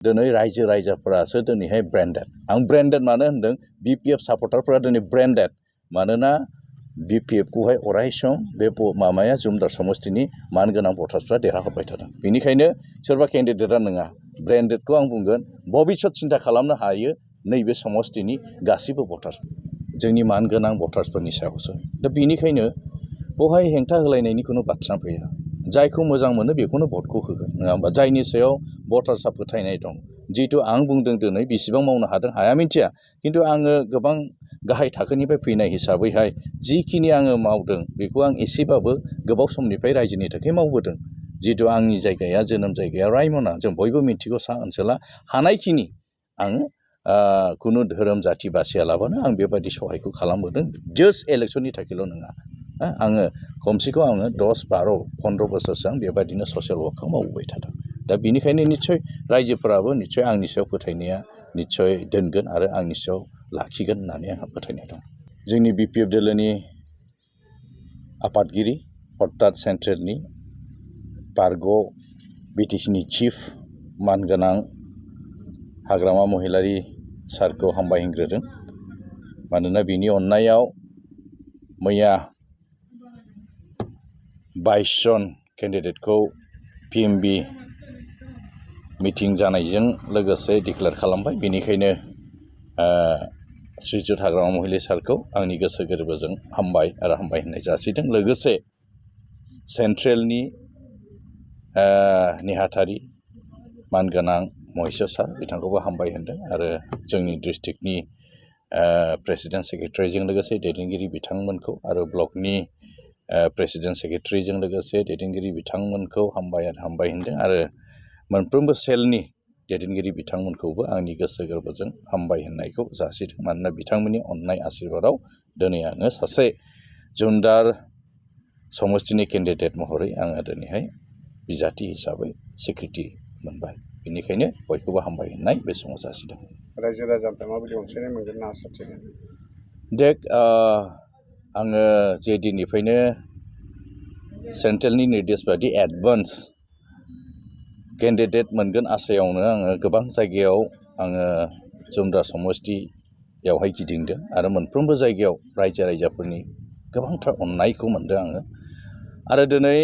दिनै रायजो राजाफोरासो दिनैहाय ब्रेन्डेड आं ब्रेन्डेड मानो होनदों BPF सापर्टारफोरा दिनै ब्रेन्डेड मानोना BPF खौहाय अराय सम बे मामाया जुमदार समष्टिनि मानगोनां भटार्सफ्रा देरहाहरबाय थादों बेनिखायनो सोरबा केन्डिडेटआ नङा ब्रेन्डेडखौ आं बुंगोन भबिष्यत सिन्था खालामनो हायो नैबे समष्टिनि गासिबो भटार्स जोंनि मानगोनां भटार्सफोरनि सायावसो दा बेनिखायनो बेवहाय हेंथा होलायनायनि खुनु बाथ्रा फैया जायखौ मोजां मोनो बेखौनो भटखौ होगोन नङा होमबा जायनि सायाव भटार्सआ फोथायनाय दं जिहेतु आं बुंदों दिनै बेसेबां मावनो हादों हाया मिन्थिया खिन्थु आङो गोबां गाहाय थाखोनिफ्राय फैनाय हिसाबैहाय जिखिनि आङो मावदों बेखौ आं एसेबाबो गोबाव समनिफ्राय रायजोनि थाखाय मावबोदों जिहेतु आंनि जायगाया जोनोम जायगाया रायमना जों बयबो मिन्थिगौ सा ओनसोला हानायखिनि आङो खुनु धोरोम जाथि बासियालाबानो आं बेबायदि सहायखौ खालामबोदों जास्ट इलेक्सननि थाखायल' नङा आङो खमसेखम आङो 10-12-15 बोसोरसो आं बेबायदिनो ससियेल वर्कखौ मावबोबाय थादों दा बेनिखायनो निस्सय रायजोफोराबो निस्सय आंनि सायाव फोथायनाया निस्सय दोनगोन आरो आंनि सायाव लाखिगोन होननानै आंहा फोथायनाय दं जोंनि BPF दोलोनि आफादगिरि अर्थात सेन्ट्रेलनि बारग' BTCनि चिफ मानगोनां हाग्रामा महिलारि सारखौ हामबायहोग्रोदों मानोना बिनि अननायाव मैया 22 जन केन्डिडेटखौ PMB मिटिं जानायजों लोगोसे डिक्लेयार खालामबाय बेनिखायनो श्रीजुत हाग्रामा महिलारि सारखौ आंनि गोसो गोरबोजों हामबाय आरो हामबाय होननाय जासिदों लोगोसे सेन्ट्रेलनि नेहाथारि मानगोनां महिषा सार बिथांखौबो हामबाय होनदों आरो जोंनि डिस्ट्रिक्टनि प्रेसिडेन्ट सेक्रेटारिजों लोगोसे दैदेनगिरि बिथांमोनखौ आरो ब्लकनि प्रेसिडेन्ट सेक्रेटारिजों लोगोसे दैदेनगिरि बिथांमोनखौ हामबाय होनदों आरो मोनफ्रोमबो सेलनि दैदेनगिरि बिथांमोनखौबो आंनि गोसो गोरबोजों हामबाय होननायखौ जासिदों मानोना बिथांमोननि अननाय आशीर्बादाव दिनै आङो सासे जुमदार समष्टिनि केन्डिडेट महरै आङो दिनैहाय बिजाथि हिसाबै स्वीकृति मोनबाय बेनिखायनो बयखौबो हामबाय होननाय बे समाव जासिदों रायजो राजाफ्रा माबायदि अनसायनाय मोनगोन ना आसा थिगोन देख आङो जे दिननिफ्रायनो सेन्ट्रेलनि निर्देश बायदि एडभान्स केन्डिडेट मोनगोन आसायावनो आङो गोबां जायगायाव आङो जुमदार समष्टियावहाय गिदिंदों आरो मोनफ्रोमबो जायगायाव रायजो राजाफोरनि गोबांथार अननायखौ मोनदों आङो आरो दिनै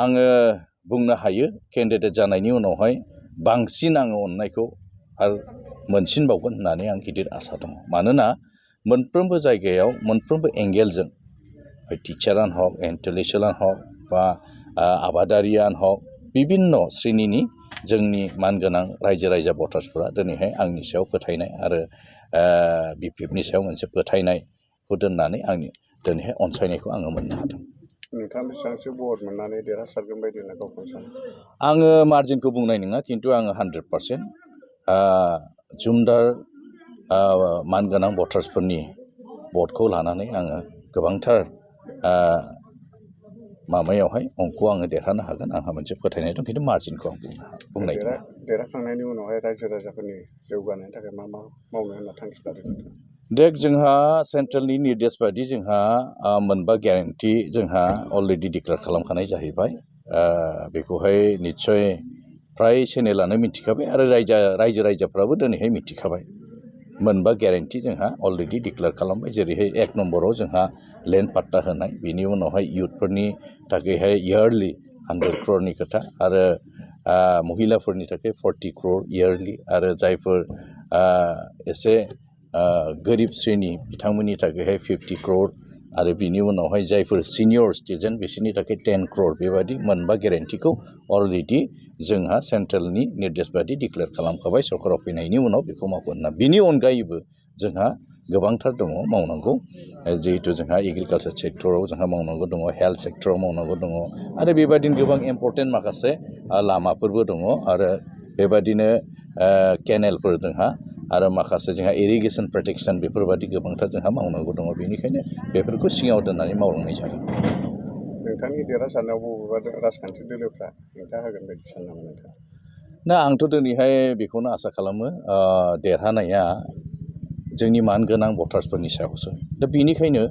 आङो बुंनो हायो केन्डिडेट जानायनि उनावहाय बांसिन आङो अननायखौ आरो मोनसिनबावगोन होननानै आं गिदिर आसा दङ मानोना मोनफ्रोमबो जायगायाव मोनफ्रोमबो एंगेलजों टिचारानो हक इन्टेलेक्सुवेलानो हक बा आबादारियानो हक बिभिन्न श्रेणिनि जोंनि मानगोनां रायजो राजा भटार्सफोरा दिनैहाय आंनि सायाव फोथायनाय आरो BPFनि सायाव मोनसे फोथायनायखौ दोननानै आंनि दिनैहाय अनसायनायखौ आङो मोननो हादों नोंथाङा बेसेबांसो भट मोननानै देरहासारगोन बायदि होनना गावखौ सानो आङो मार्जिनखौ बुंनाय नङा खिन्थु आङो 100% जुमदार मानगोनां भटार्सफोरनि भटखौ लानानै आङो गोबांथार माबायावहाय अंखौ आङो देरहानो हागोन आंहा मोनसे फोथायनाय दं खिन्थु मार्जिनखौ आं बुंनाय नङा देरहाखांनायनि उनावहाय रायजो राजाफोरनि जौगानायनि थाखाय मा मावनो होनना थांखि लादों देख जोंहा सेन्ट्रेलनि निर्देश बायदि जोंहा मोनबा ग्यारेन्टि जोंहा अलरेडि डिक्लेयार खालामखानाय जाहैबाय बेखौहाय निस्सय फ्राय चेनेलानो मिथिखाबाय आरो रायजो राजाफ्राबो दिनैहाय मिथिखाबाय मोनबा ग्यारेन्टि जोंहा अलरेडि डिक्लेयार खालामबाय जेरैहाय 1 नम्बराव जोंहा लेन्ड पाट्टा होनाय बिनि उनावहाय इयुथफोरनि थाखायहाय इयारलि 100 crore खोथा आरो महिलाफोरनि थाखाय 40 crore इयारलि आरो जायफोर एसे गोरिब श्रेणी बिथांमोननि थाखायहाय 50 crore आरो बिनि उनावहाय जायफोर सिनियर सिटिजेन बिसोरनि थाखाय 10 crore बेबायदि मोनबा ग्यारेन्टिखौ अलरेडि जोंहा सेन्ट्रेलनि निर्देश बायदि डिक्लेयार खालामखाबाय सरकाराव फैनायनि उनाव बेखौ मावगोन होनना बिनि अनगायैबो जोंहा गोबांथार दङ मावनांगौ जिहेतु जोंहा एग्रिकालचार सेक्टराव जोंहा मावनांगौ दङ हेल्थ सेक्टराव मावनांगौ दङ आरो बेबायदिनो गोबां इम्पर्टेन्ट माखासे लामाफोरबो दङ आरो बेबायदिनो केनेलफोर जोंहा आरो माखासे जोंहा इरिगेसन प्रटेक्शन बेफोरबायदि गोबांथार जोंहा मावनांगौ दङ बेनिखायनो बेफोरखौ सिगाङाव दोननानै मावलांनाय जागोन नोंथांनि देरहासारनायाव बबेबा राजखान्थि दोलोफ्रा हेंथा होगोन बायदि सानो नामा नोंथाङा ना आंथ' दिनैहाय बेखौनो आसा खालामो देरहानाया जोंनि मानगोनां भटार्सफोरनि सायावसो दा बेनिखायनो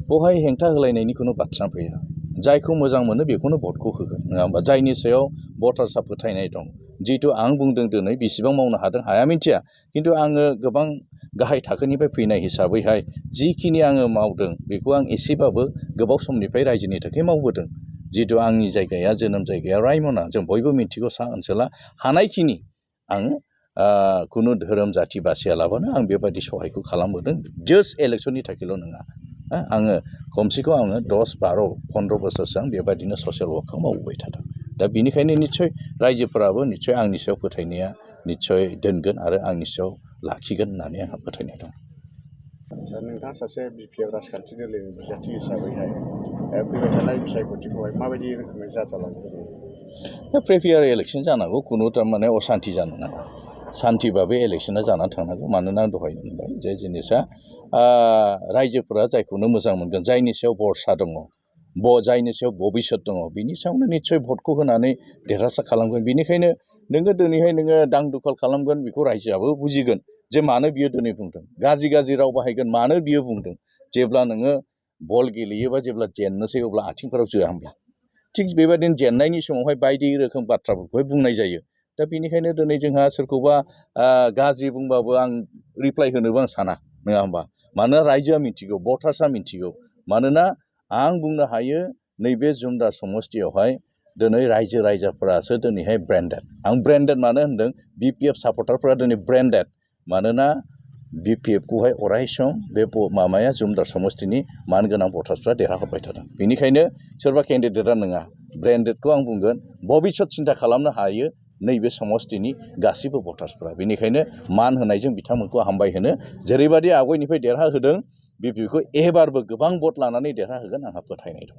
बेवहाय हेंथा होलायनायनि खुनु बाथ्रा फैया जायखौ मोजां मोनो बेखौनो भटखौ होगोन नङा होमबा जायनि सायाव भटार्सआ फोथायनाय दं जिहेतु आं बुंदों दिनै बेसेबां मावनो हादों हाया मिथिया खिन्थु आङो गोबां गाहाय थाखोनिफ्राय फैनाय हिसाबैहाय जिखिनि आङो मावदों बेखौ आं एसेबाबो गोबाव समनिफ्राय रायजोनि थाखाय मावबोदों जिहेतु आंनि जायगाया जोनोम जायगाया रायमना जों बयबो मिथिगौ सा ओनसोला हानायखिनि आङो खुनु धोरोम जाथि बासियालाबानो आं बेबायदि सहायखौ खालामबोदों जास्ट इलेक्सननि थाखायल' नङा आङो खमसेखम आङो 10-12-15 बोसोरसो आं बेबायदिनो ससियेल वार्कखौ मावबोबाय थादों दा बेनिखायनो निस्सय रायजोफोराबो निस्सय आंनि सायाव फोथायनाया निस्सय दोनगोन आरो आंनि सायाव लाखिगोन होननानै आंहा फोथायनाय दं सार नोंथाङा सासे बिपिएफ राजखान्थि दोलोनि बिजाथि हिसाबैहाय फैबाय थानाय बिसायख'थिखौहाय माबायदि रोखोमै जाजालांगोन प्रिफेयार इलेक्सन जानांगौ खुनु थारमाने असान्थि जानो नाङा सान्थिबाबो इलेक्सना जानानै थांनांगौ मानोना दहायनो होनबाय जे जिनिसा रायजोफोरा जायखौनो मोजां मोनगोन जायनि सायाव भरसा दङ जायनि सायाव भबिष्यत दङ बिनि सायावनो निस्सय भटखौ होनानै देरहासार खालामगोन बेनिखायनो नोङो दिनैहाय नोङो दां दुखाल खालामगोन बेखौ रायजोआबो बुजिगोन जे मानो बियो दिनै बुंदों गाज्रि राव बाहायगोन मानो बियो बुंदों जेब्ला नोङो बल गेलेयोबा जेब्ला जेननोसै अब्ला आथिंफोराव जोआ होमब्ला थिग बेबायदिनो जेननायनि समावहाय बायदि रोखोम बाथ्राफोरखौहाय बुंनाय जायो दा बेनिखायनो दिनै जोंहा सोरखौबा गाज्रि बुंबाबो आं रिप्लाइ होनोबो आं साना नङा होमबा मानोना रायजोआ मिथिगौ भटार्सआ मिथिगौ मानोना आं बुंनो हायो नैबे जुमदार समस्तियावहाय दिनै रायजो राजाफोरासो दिनैहाय ब्रेन्डेड आं ब्रेन्डेड मानो होनदों बिपिएफ सापर्टारफोरा दिनै ब्रेन्डेड मानोना बिपिएफखौहाय अराय सम बे जुमदार समस्तिनि मानगोनां भटार्सफ्रा देरहाहरबाय थादों बेनिखायनो सोरबा केन्डिडेटआ नङा ब्रेन्डेडखौ आं बुंगोन भबिष्यत सिन्था खालामनो हायो नैबे समस्तिनि गासैबो भटार्सफ्रा बेनिखायनो मान होनायजों बिथांमोनखौ हामबाय होनो जेरैबायदि आवगायनिफ्राय देरहाहोदों बिपिएफखौ एबारबो गोबां भट लानानै देरहाहोगोन आंहा फोथायनाय दङ